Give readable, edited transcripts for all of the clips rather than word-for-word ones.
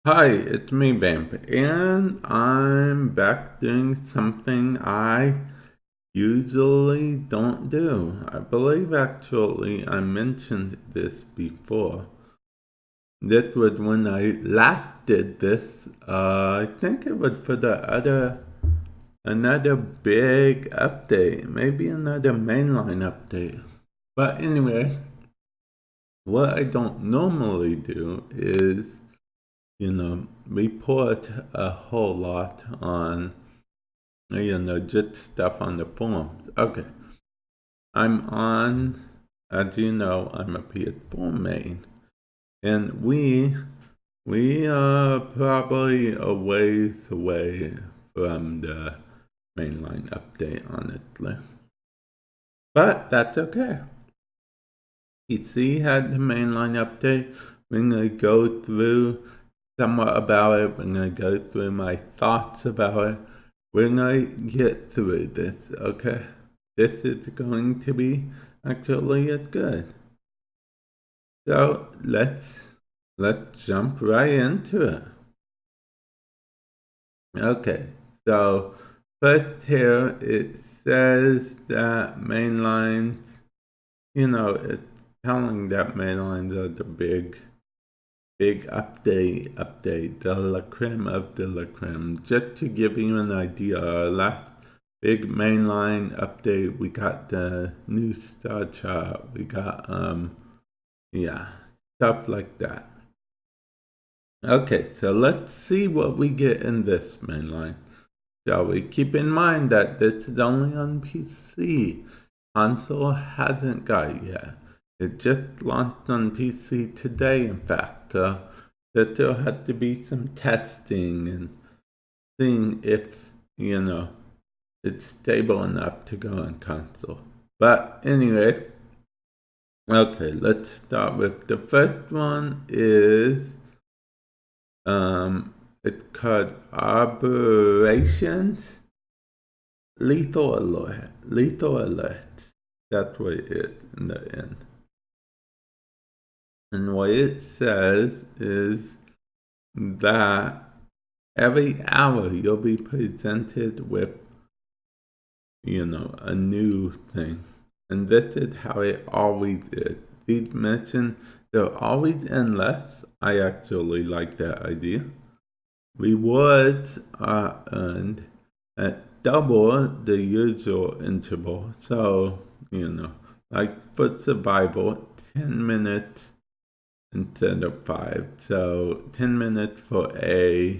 Hi, it's me, Vamp, and I'm back doing something I usually don't do. I believe actually I mentioned this before. This was when I last did this. I think it was for the another big update, maybe another mainline update. But anyway, what I don't normally do is report a whole lot on, just stuff on the forums. Okay. I'm on, as you know, I'm a PS4 main. And we are probably a ways away from the mainline update, honestly. But that's okay. PC had the mainline update. We're going to go through somewhat about it. We're going to go through my thoughts about it. We're going to get through this, okay? This is going to be actually good. So let's jump right into it. Okay, so first here it says that mainlines, it's telling that mainlines are the big update, the la creme of the la creme. Just to give you an idea, our last big mainline update, we got the new star chart. We got, yeah, stuff like that. Okay, so let's see what we get in this mainline. Shall we? Keep in mind that this is only on PC. Console hasn't got it yet. It just launched on PC today, in fact. There still had to be some testing and seeing if, it's stable enough to go on console. But anyway, okay, let's start with the first one is it's called Operations Lethal Alert. Lethal Alert. That's what it is in the end. And what it says is that every hour you'll be presented with, a new thing. And this is how it always is. These missions, they're always endless. I actually like that idea. Rewards are earned at double the usual interval. So, like for survival, 10 minutes instead of 5. So 10 minutes for A,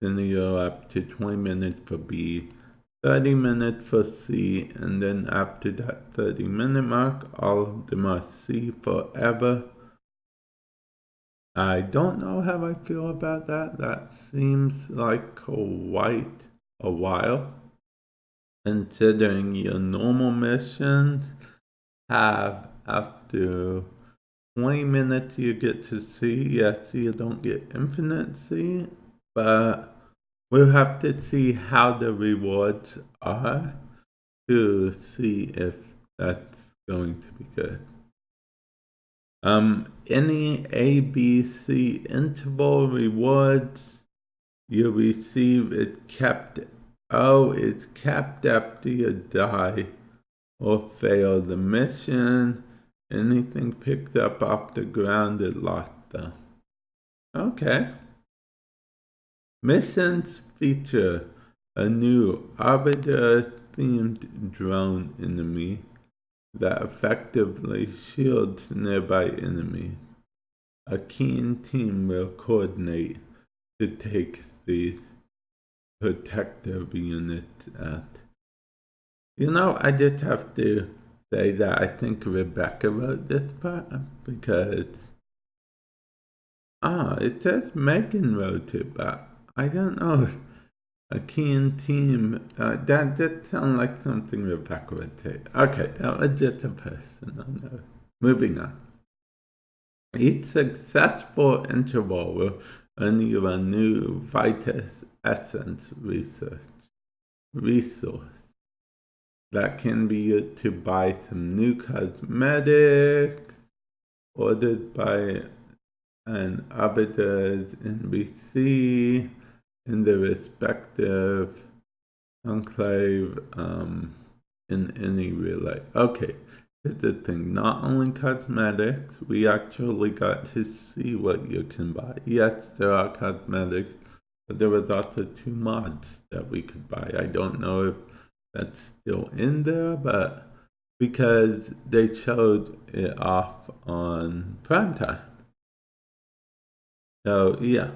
then you go up to 20 minutes for B, 30 minutes for C, and then after that 30-minute mark, all of them are C forever. I don't know how I feel about that. That seems like quite a while, considering your normal missions have up to 20 minutes you get to see. Yes, you don't get infinite see, but we'll have to see how the rewards are to see if that's going to be good. Any ABC interval rewards you receive is capped. Oh, it's capped after you die or fail the mission. Anything picked up off the ground is lost, though. Okay. Missions feature a new arbiter-themed drone enemy that effectively shields nearby enemies. A keen team will coordinate to take these protective units out. I just have to say that I think Rebecca wrote this part because it says Megan wrote it, but I don't know. A keen team. That just sounds like something Rebecca would say. Okay, that was just a personal note. Moving on. Each successful interval will earn you a new Vitus Essence resource that can be used to buy some new cosmetics ordered by and arbiters NBC in the respective enclave in any relay. Okay, here's the thing. Not only cosmetics, we actually got to see what you can buy. Yes, there are cosmetics, but there was also 2 mods that we could buy. I don't know if that's still in there, but because they showed it off on primetime. So yeah.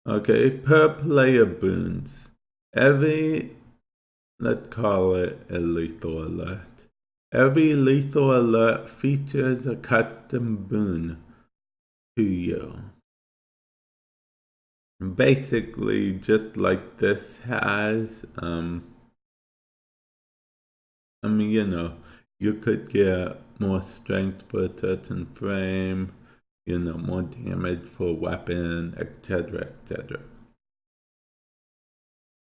Okay, per player boons. Let's call it a lethal alert. Every lethal alert features a custom boon to you. Basically, just like this has, you could get more strength for a certain frame, more damage for a weapon, etc., etc.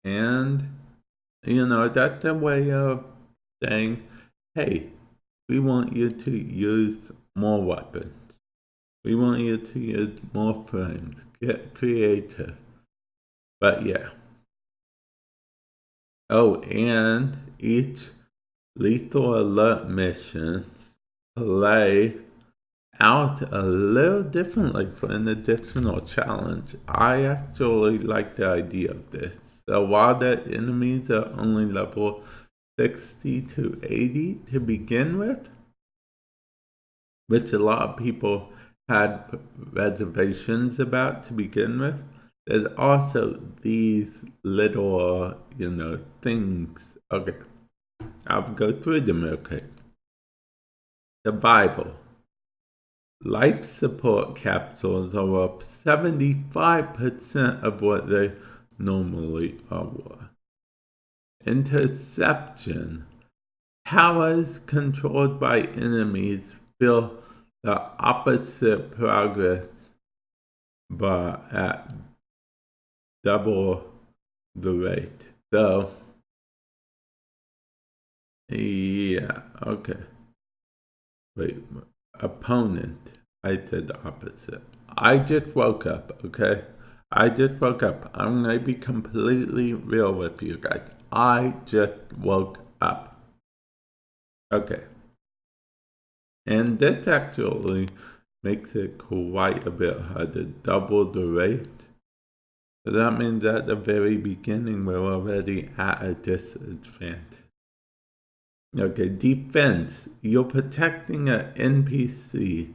And, that's a way of saying, hey, we want you to use more weapons. We want you to use more frames. Get creative. But yeah. Oh, and each lethal alert missions play out a little differently for an additional challenge. I actually like the idea of this. So while the enemies are only level 60 to 80 to begin with, which a lot of people had reservations about to begin with, there's also these little, things. Okay, I'll go through them real quick. Survival. Life support capsules are up 75% of what they normally are worth. Interception. Powers controlled by enemies feel the opposite progress bar at double the rate. So, yeah, okay. Wait, opponent. I did the opposite. I just woke up, okay? I just woke up. I'm going to be completely real with you guys. I just woke up. Okay. And this actually makes it quite a bit harder. Double the rate. So that means at the very beginning we're already at a disadvantage. Okay, defense. You're protecting an NPC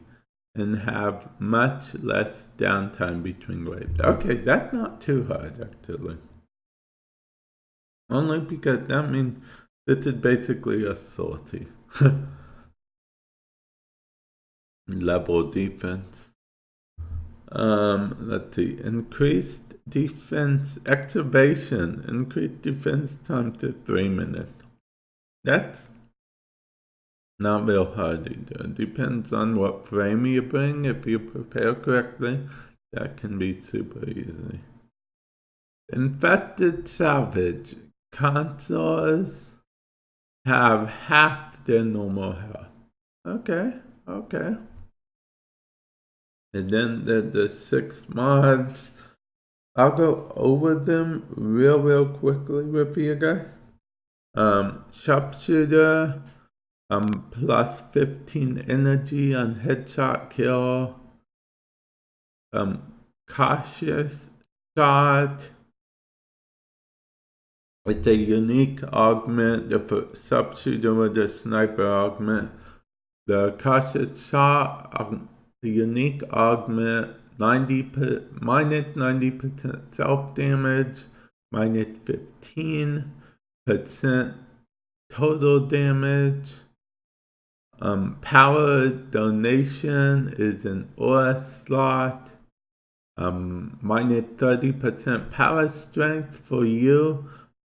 and have much less downtime between waves. Okay, that's not too hard actually. Only because that means this is basically a sortie. Level defense. Let's see. Increased defense activation. Increased defense time to 3 minutes. That's not real hard either. It depends on what frame you bring. If you prepare correctly, that can be super easy. Infected salvage. Consoles have half their normal health. Okay. And then the 6 mods. I'll go over them real quickly with you guys. Sharpshooter, plus 15 energy on headshot kill. Cautious shot. It's a unique augment. The sharpshooter with a sniper augment. The cautious shot, the unique augment. minus 90% self damage, minus 15% total damage. Power donation is an ore slot. Minus 30% power strength for you,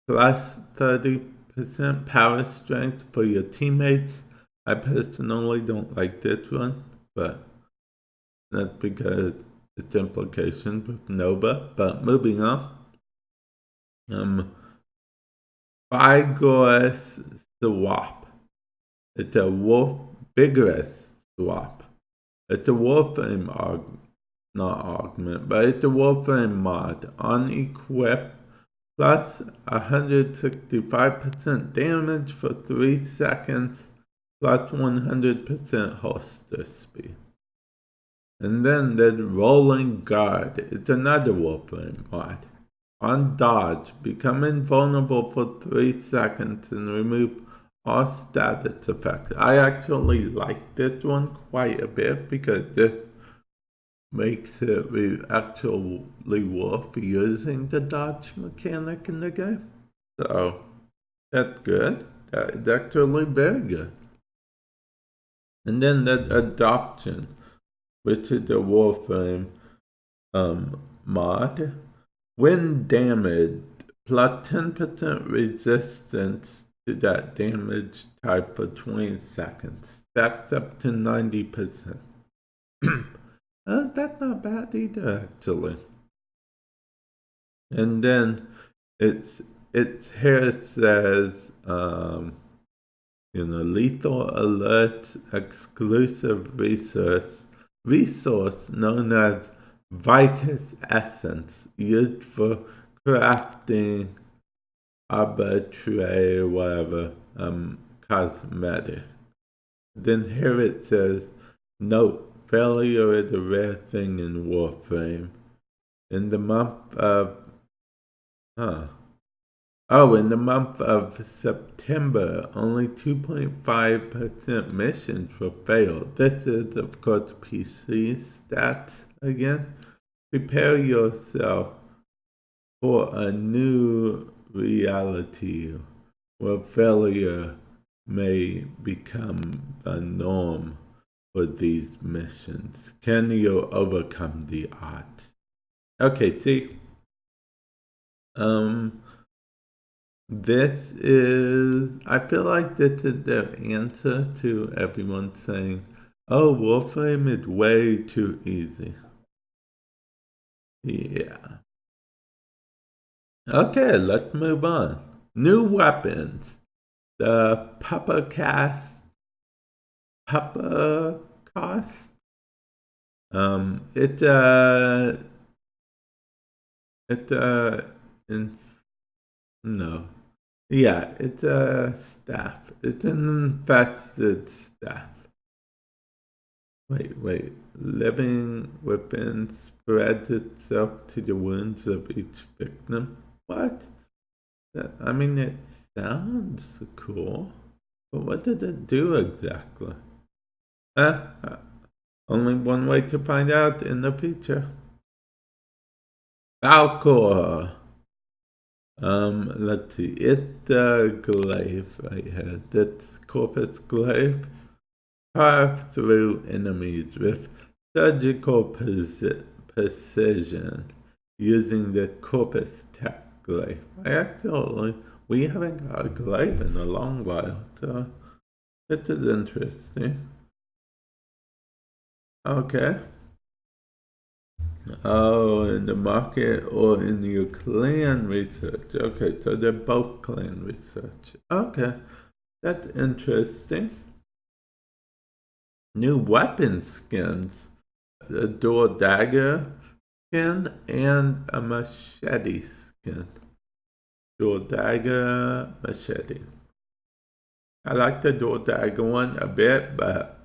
plus 30% power strength for your teammates. I personally don't like this one, but that's because its implications with Nova. But moving on. Vigorous swap. It's a vigorous swap. It's a Warframe not augment, but it's a Warframe mod on equip plus 165% damage for 3 seconds plus 100% holster speed. And then there's Rolling Guard. It's another Warframe mod. On dodge, become invulnerable for 3 seconds and remove all status effects. I actually like this one quite a bit because this makes it actually worth using the dodge mechanic in the game. So that's good. That's actually very good. And then there's Adoption, which is the Warframe mod. When damaged, plus 10% resistance to that damage type for 20 seconds. Stacks up to 90%. That's not bad either, actually. And then it's here it says, lethal alerts exclusive resource known as Vitus Essence, used for crafting arbitrary cosmetic. Then here it says, note, failure is a rare thing in Warframe. In the month of in the month of September, only 2.5% missions were failed. This is, of course, PC stats again. Prepare yourself for a new reality where failure may become the norm for these missions. Can you overcome the odds? Okay, see. This is, I feel like this is their answer to everyone saying, oh, Warframe is way too easy. Yeah. Okay, let's move on. New weapons. The Pupper Cost. It's a staff. It's an infested staff. Wait. Living weapon spreads itself to the wounds of each victim. What? It sounds cool. But what did it do exactly? Only one way to find out in the future. Falcor. Let's see. It's the glaive right here. That's Corpus Glaive. Carve through enemies with surgical precision using the Corpus Tech glaive. We haven't got a glaive in a long while, so this is interesting. Okay. Oh, in the market or in your clan research. Okay, so they're both clan research. Okay, that's interesting. New weapon skins. A dual dagger skin and a machete skin. Dual dagger, machete. I like the dual dagger one a bit, but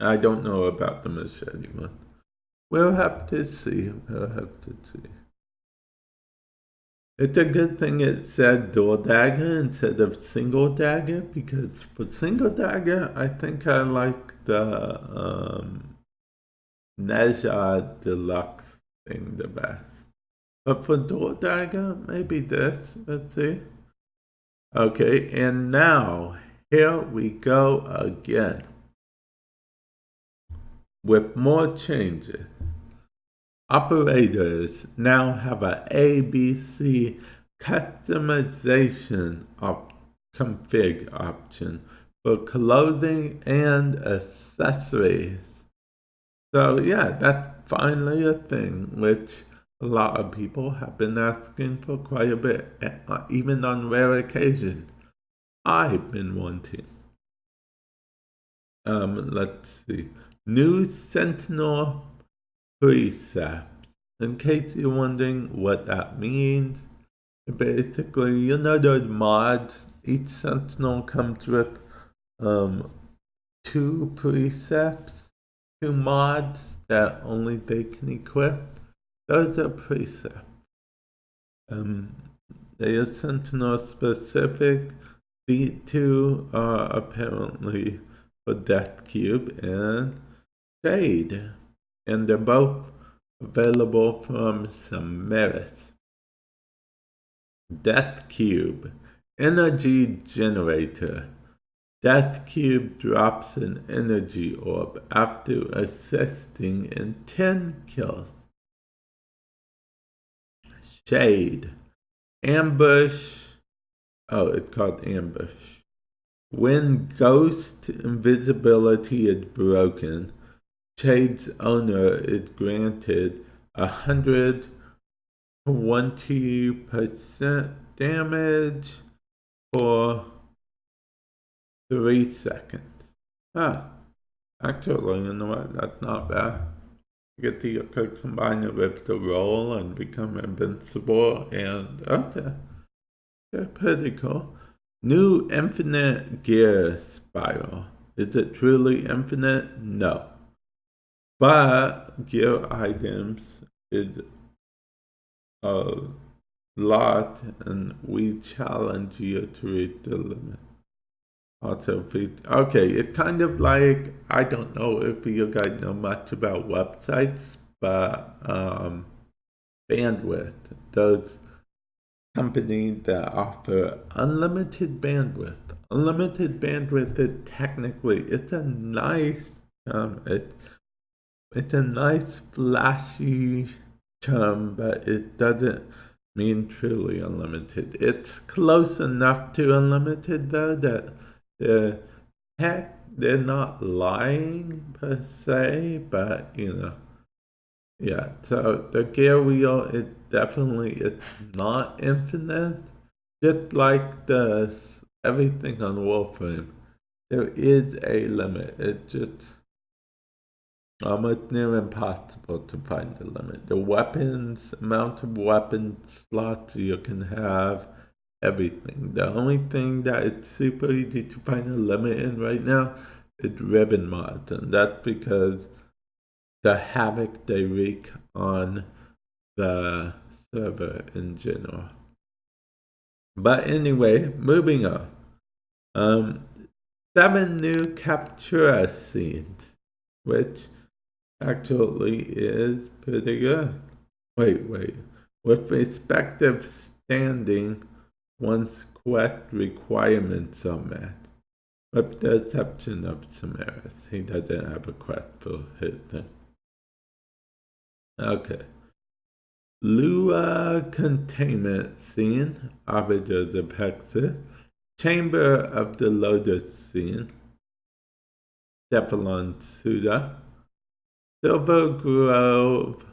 I don't know about the machete one. We'll have to see. It's a good thing it said dual dagger instead of single dagger, because for single dagger, I think I like the Nejad Deluxe thing the best. But for dual dagger, maybe this. Let's see. Okay, and now here we go again with more changes. Operators now have an ABC customization config option for clothing and accessories. So yeah, that's finally a thing which a lot of people have been asking for quite a bit, even on rare occasions. I've been wanting. Let's see. New Sentinel precepts. In case you're wondering what that means, basically, you know those mods, each Sentinel comes with two precepts, two mods that only they can equip. Those are precepts. They are Sentinel specific. The two are apparently for Death Cube and Shade, and they're both available from Chimera. Death Cube, Energy Generator. Death Cube drops an energy orb after assisting in 10 kills. Shade, Ambush. Oh, it's called Ambush. When Ghost invisibility is broken, Shade's owner is granted 120% damage for 3 seconds. Actually, you know what? That's not bad. You get to combine it with the roll and become invincible, and okay. They're pretty cool. New infinite gear spiral. Is it truly infinite? No. But gear items is a lot, and we challenge you to reach the limit. Also, okay, it's kind of like, I don't know if you guys know much about websites, but bandwidth. Those companies that offer unlimited bandwidth. Unlimited bandwidth is technically, it's a nice it's a nice flashy term, but it doesn't mean truly unlimited. It's close enough to unlimited though that they're not lying per se, but you know. Yeah, so the gear wheel, it definitely it's not infinite. Just like everything on Warframe, there is a limit. It's just almost near impossible to find the limit. The amount of weapon slots you can have, everything. The only thing that it's super easy to find a limit in right now is ribbon mods, and that's because the havoc they wreak on the server in general. But anyway, moving on. 7 new Captura scenes, which actually is pretty good. Wait. With respective standing once quest requirements are met. With the exception of Chimera. He doesn't have a quest for his thing. Okay. Lua containment scene, Arbiter of Hexer. Chamber of the Lotus scene, Cephalon Suda. Silver Grove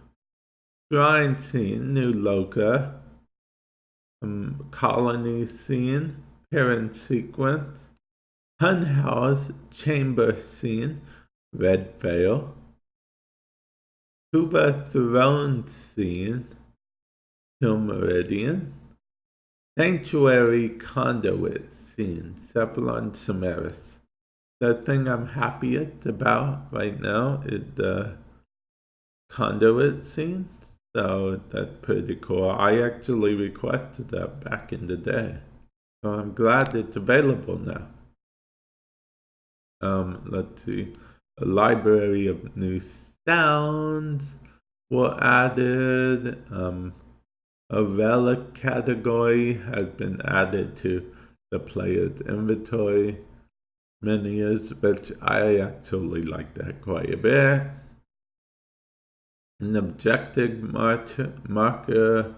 Shrine scene, New Loka. Colony scene, Parent sequence. Hun House Chamber scene, Red Veil. Kuba Throne scene, Hill Meridian. Sanctuary Conduit scene, Cephalon Chimera. The thing I'm happiest about right now is the Conduit scene, so that's pretty cool. I actually requested that back in the day, so I'm glad it's available now. Let's see. A library of new sounds were added. A relic category has been added to the player's inventory menus, which I actually like that quite a bit. An objective marker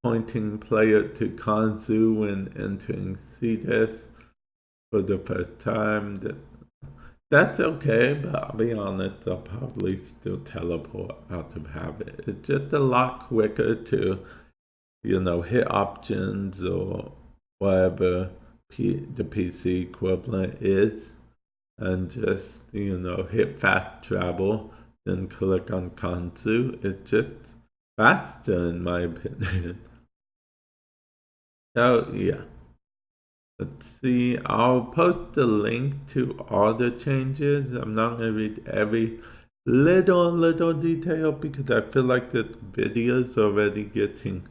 pointing player to Kanzu when entering Cetus for the first time. That's okay, but I'll be honest, I'll probably still teleport out of habit. It's just a lot quicker to, hit options or whatever the PC equivalent is, and just, hit fast travel then click on Kanzu. It's just faster in my opinion. So yeah. Let's see, I'll post the link to all the changes. I'm not going to read every little detail because I feel like the video is already getting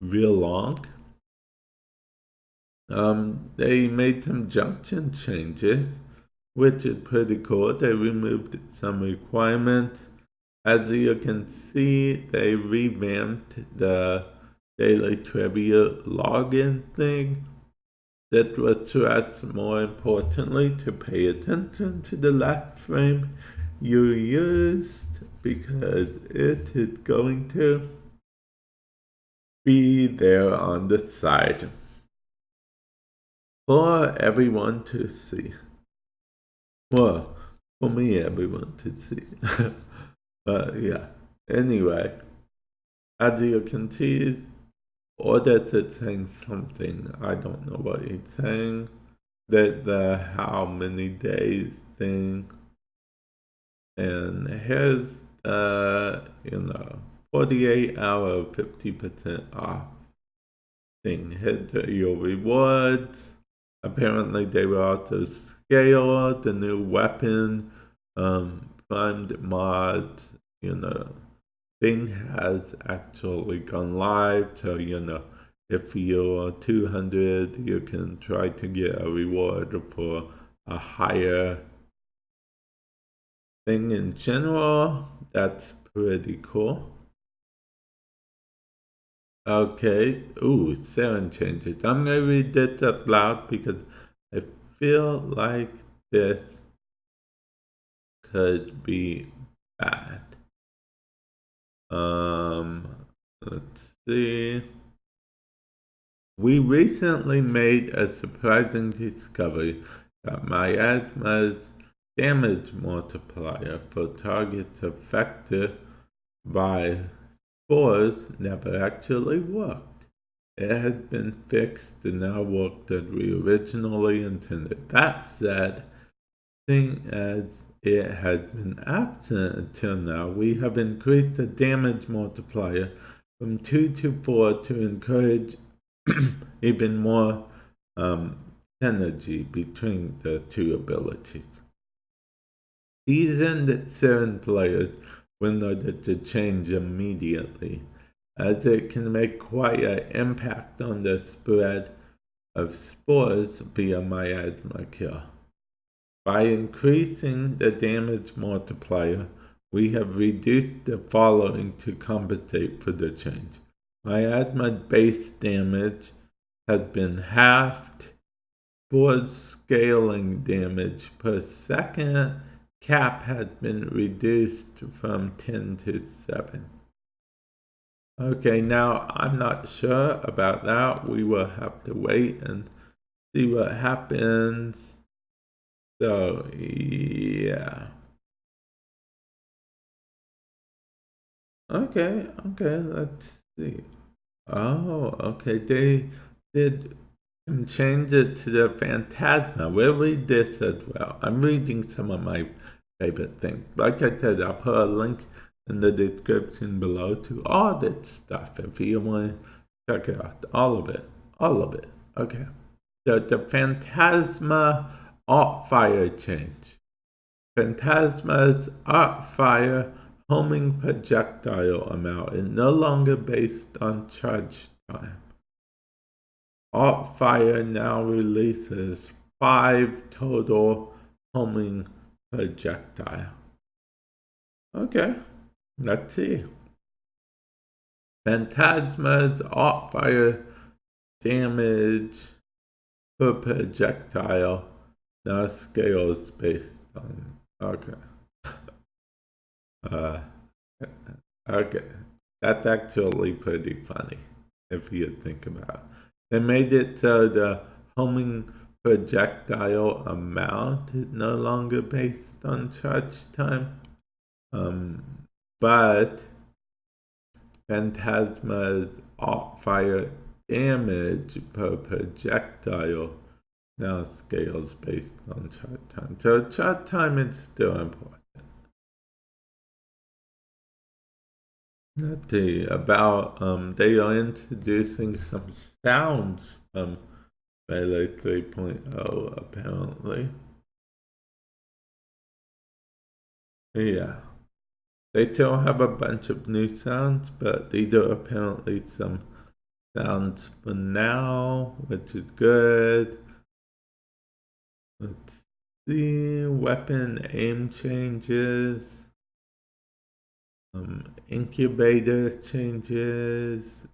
real long. They made some junction changes, which is pretty cool. They removed some requirements. As you can see, they revamped the daily trivia login thing. That was threats more importantly to pay attention to the last frame you used because it is going to be there on the side for everyone to see. Well, for me, everyone to see. But yeah, anyway, as you can see, or that it's saying something, I don't know what it's saying. That the how many days thing, and here's 48 hour 50% off thing. Hit your rewards. Apparently they were also scaled. The new weapon, primed mods, thing has actually gone live. So if you're 200, you can try to get a reward for a higher thing in general. That's pretty cool. Okay, ooh, 7 changes. I'm gonna read this out loud because I feel like this could be bad. Let's see. We recently made a surprising discovery that miasma's damage multiplier for targets affected by spores never actually worked. It has been fixed and now worked as we originally intended. That said, seeing as it has been absent until now, we have increased the damage multiplier from 2 to 4 to encourage even more synergy between the two abilities. Seasoned 7 players will notice the change immediately, as it can make quite an impact on the spread of spores via miasma kill. By increasing the damage multiplier, we have reduced the following to compensate for the change. Miasma base damage has been halved. Spores scaling damage per second cap has been reduced from 10 to 7. Okay, now I'm not sure about that. We will have to wait and see what happens. So, yeah. Okay, let's see. Oh, okay, they did change it to the Phantasma. We'll read this as well. I'm reading some of my favorite things. Like I said, I'll put a link in the description below to all that stuff if you want to check it out. All of it. Okay. The Phantasma Art Fire change. Phantasma's Art Fire homing projectile amount is no longer based on charge time. Art Fire now releases 5 total homing projectile. Okay, let's see. Phantasma's Art Fire damage per projectile now scales based on. Okay. Okay. That's actually pretty funny if you think about it. They made it so the homing projectile amount is no longer based on charge time. But Phantasma's art fire damage per projectile now scales based on charge time. So charge time is still important. let's see, about, they are introducing some sounds from Melee 3.0 apparently. Yeah. They still have a bunch of new sounds, but these are apparently some sounds for now, which is good. Let's see, weapon aim changes, incubator changes,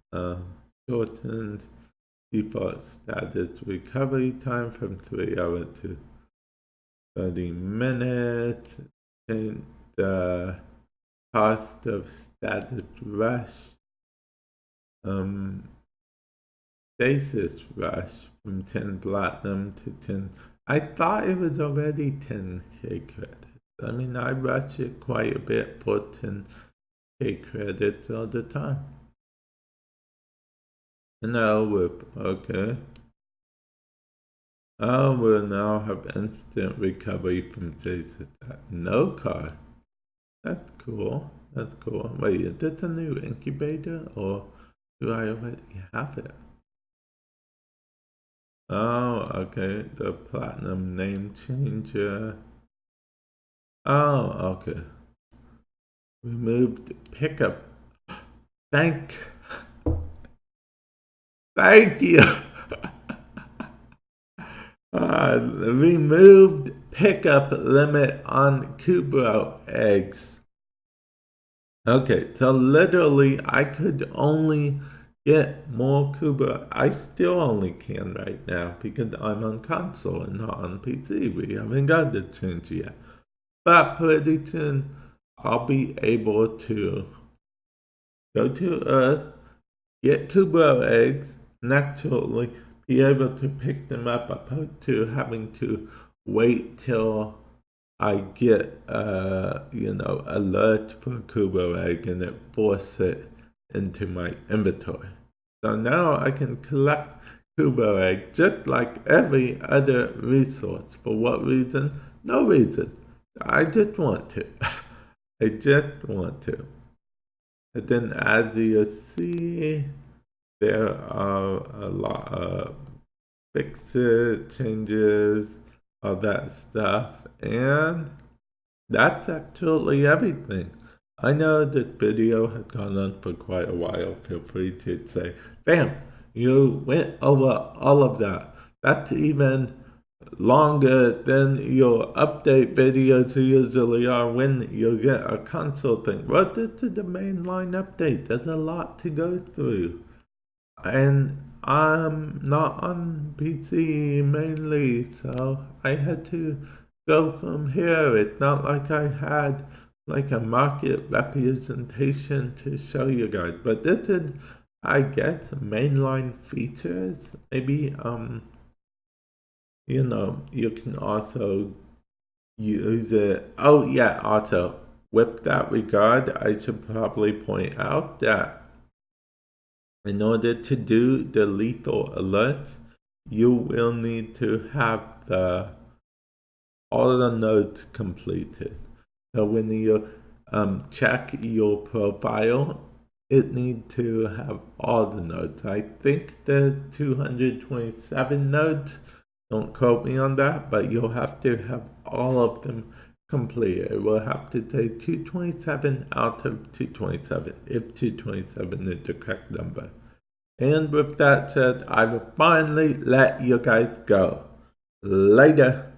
shortened default status recovery time from 3 hours to 30 minutes, and the cost of status rush, stasis rush from 10 platinum to 10. I thought it was already 10k credits. I mean, I rush it quite a bit for 10k credits all the time. No whip, okay. Oh, we'll now have instant recovery from stasis attack. No cost. That's cool. That's cool. Wait, is this a new incubator or do I already have it? Oh, okay. The platinum name changer. Oh, okay. Removed pickup. Thank you. Removed pickup limit on Kubro eggs. Okay, so literally I could only get more Kubro. I still only can right now because I'm on console and not on PC. We haven't got the change yet. But pretty soon I'll be able to go to Earth, get Kubro eggs, and actually be able to pick them up opposed to having to wait till I get alert for Kubro egg and it forces it into my inventory. So now I can collect Kubro egg just like every other resource. For what reason? No reason. I just want to. I just want to. And then as you see, there are a lot of fixes, changes, all that stuff, and that's actually everything. I know this video has gone on for quite a while. Feel free to say, bam, you went over all of that. That's even longer than your update videos usually are when you get a console thing. Well, this is the mainline update. There's a lot to go through. And I'm not on PC mainly, so I had to go from here. It's not like I had like a market representation to show you guys. But this is, I guess, mainline features. Maybe you can also use it. Oh yeah, also with that regard, I should probably point out that in order to do the lethal alerts, you will need to have all the nodes completed. So when you check your profile, it needs to have all the nodes. I think the 227 nodes, don't quote me on that, but you'll have to have all of them completed. It will have to take 227 out of 227, if 227 is the correct number. And with that said, I will finally let you guys go. Later.